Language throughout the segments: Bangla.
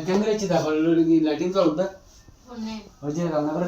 ক্যামেরা চিতা করলো লাইটিং জ্বলতা ওই যে রান্না করে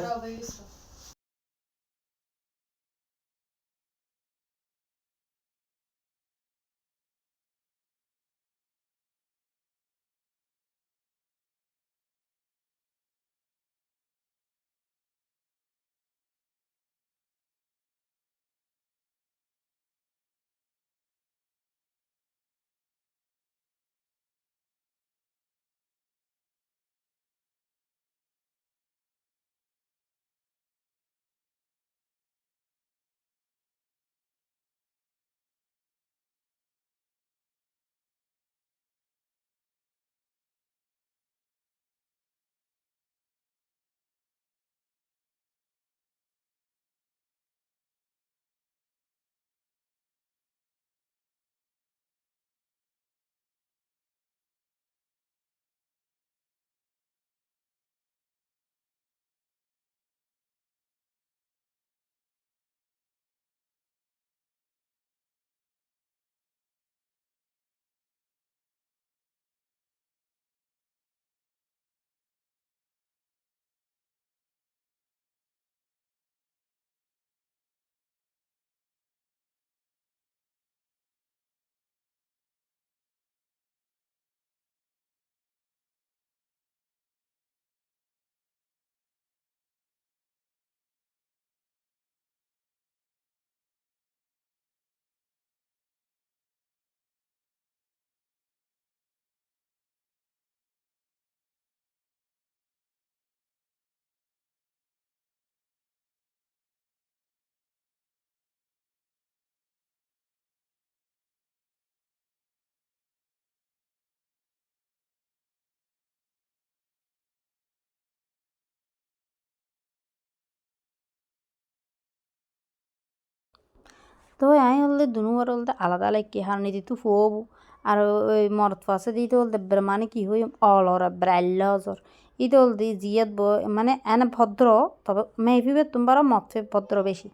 তো আই হলদে দুনুয়ার হলদে আলাদা লাইকি হারনি দিতু ফোবু আর ওই মরত ফাঁসে দিতে হলদে মানে কি হই অলরা ব্রাল্লাজর ইতে হলদে জিয়াত মানে এনে ভদ্র তবে মেহফিবে তোমার মতফে ভদ্র বেশি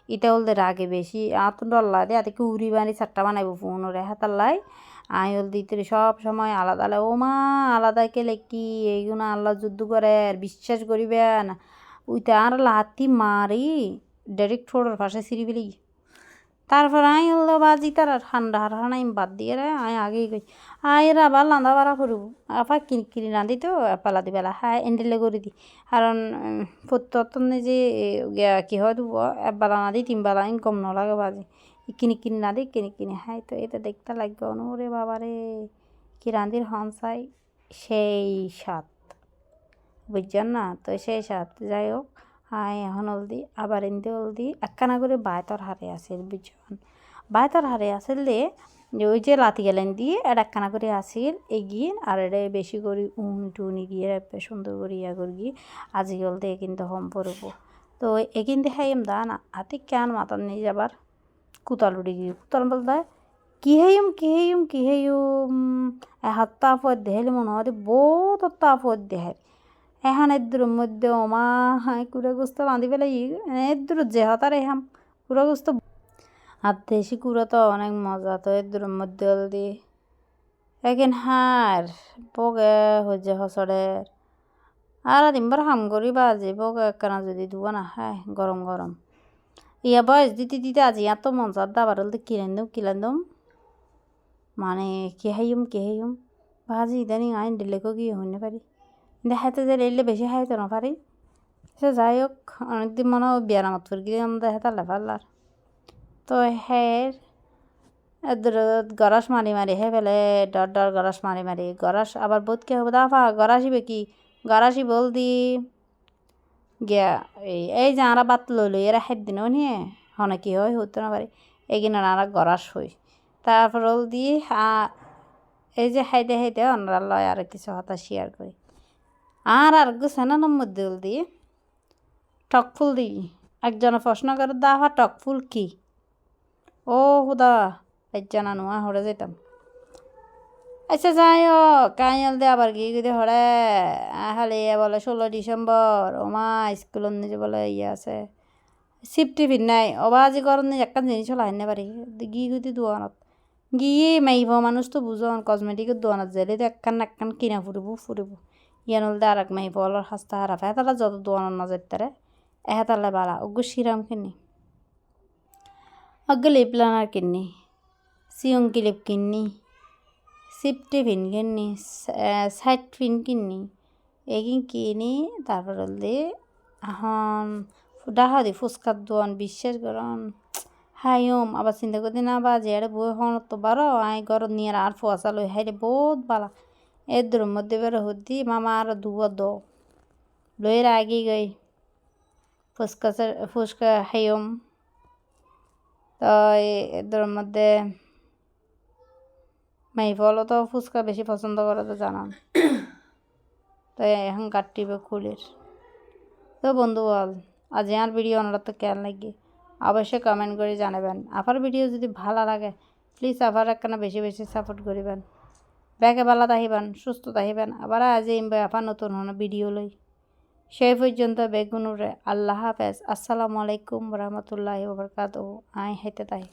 এটা হলদে রাগে বেশি আত ডল্লা দে আতে উড়ি বানি চারটা বানাইব ফোনরে হাতাল্লাই আই হলদে ইতে সব সময় আলাদা আলাদা ও মা আলাদা কে লেকি এইগুলো আল্লাহ যুদ্ধ করে আর বিশ্বাস করিবে না উইতে আর লাতি মারি ডাইরেক্ট ঠোঁটের পাশে সিঁড়ি ফেলি তারপর আই হলো বাজি তার ঠান্ডা হারানাই বাদ দিয়ে রে আই আগেই কই আয়ের আবার লান্দা বাড়া করব আপা কিনি রাঁধি তো পালা দি বেলা হ্যাঁ এন্ডেলে করে দি কারণ প্রত্যনে যে কি হয় দেবো একবেলা না দিই তিনবেলা কম নলাগে বাজে কিনি না দিই কিনি হ্যাঁ তো এটা দেখতে লাগবে অনুরে বাবারে কি রাঁধির হনসাই সেই স্বাদ বুঝছেন না তো সেই স্বাদ যাই হোক হাই এখন হলদি আবার এনতে হলদি একখানা করে বায়তর হারে আসিল বুঝছেন বায়তর হারে আসিল দে ওই যে লাতি গেলেন দিয়ে এটা একখানা করে আসিল এগিয়ে আর এটা বেশি করে টুনি গিয়ে সুন্দর করে ইয়া করে গিয়ে আজি হলদে কিন্তু হম পড়ব তো এগিনতে হাইম দা না হাতে কেন মাতার নিয়ে যাবার কুতাল উড়ে গিয়ে কুতাল বলতে কি হেয়ুম এহাত্তা আপদ দেহেলে মনে হয় বহুত আপদ দেহের এখন এদুর মধ্যে ওমা কুড়া গোস্ত রাঁধি পেলে এদুর যে হতার এহাম কুড়া গোস্ত আর দেশি কুড়া তো অনেক মজা তো এদুর মধ্যে হলদি একিন হার বগে হচ্ছে হসড়ের আর দিনবার হাম করি বাজে বগে একখানা যদি ধুয়া না খায় গরম গরম ইয়া বয়স দিতে আজি এত মজার দাবার হলদি কিলেন দম মানে কে হাইম ভাজি ইদানিং আইন দিলেকেও গিয়ে হইতে পারি দেখাতে যে রেলে বেশি খাইতে না পারি সে যাই হোক অনেকদিন মনে হয় বিয়ারামত ফুর গিয়ে আমাদের হেতালে পারলার তো হের গরাস মারি হে ফেলে ডর গরাস মারি গরাস আবার বোধ কে হবে দাফা গরাসিবে কি গরাসি বল দি গিয়া এই যে আরা বাত লইল এরা হেদ দিনও নিয়ে হনে কি হয় হতে না পারে এগিনা আরা গরাস হই তারপর হল দি এই যে হাইতে অনরা লয় আর কিছু হতা শেয়ার করি আর গুছানোর মধ্যে দিয়ে টক ফুল দিই একজনে প্রশ্ন করে দাফা টক ফুল কি ও হুদা একজনা নোয়া হরে যেতাম আচ্ছা যাই হোক কাইল দে আবার গিয়ে গিয়ে হরে হালে বলে 16 ডিসেম্বর ওমা স্কুলের নিজে বলে ইয়ে আছে শিফট টিফিন নাই অবা আজি গরম নিয়ে একটা জিনিস হলো আইনে পারি গিয়ে গুতি দোয়ানত গিয়ে মাইব মানুষ তো বুঝন কসমেটিকের দোয়ানত যাইলে তো একখান কিনা ফুরিব ইয়ান হলদে আর এক মাই বলার হাস্তা হারা ফেতালা যত দোয়ানোর নজর তারে এহেতালে বালা অগ্য শিরাম কিনি অগ্য লিপ লানার কিনি সিয়ং ক্লিপ কিনি সিপটি পিন কিনি সাইড পিন কিনি এগিন কিনি তারপর হলদে এখন ডাহা দি ফুচকার দোয়ান বিশ্বাস করন হাইম আবার চিন্তা করতে না বাজে আরে বই হন তো বারো আই ঘর নিয়ে আর ফোয়াশা লই হাইরে বহুত বালা এর মধ্যে বেরো হদ্দি মামা আর দুয়া দো লইয়ের আগে গই ফুচকা হাইম তো এদের মধ্যে মাই ফলও তো ফুচকা বেশি পছন্দ করে তো জানান তো এখন কাটিবে খুলির তো বন্ধু বল আজ আর ভিডিও ওনারা তো কেন লাগে অবশ্যই কমেন্ট করে জানাবেন আপার ভিডিও যদি ভালো লাগে প্লিজ আবার একখানা বেশি বেশি সাপোর্ট করিবেন ব্যাগে ভালো থাকিবেন সুস্থ থাকিবেন আবার আজ ইমবে আবার নতুন ভিডিও লই সেই পর্যন্ত বেগুনুরে আল্লাহ হাফেজ আসসালামু আলাইকুম রহমতুল্লাহি ওয়া বারাকাতুহু আই হেতে তাই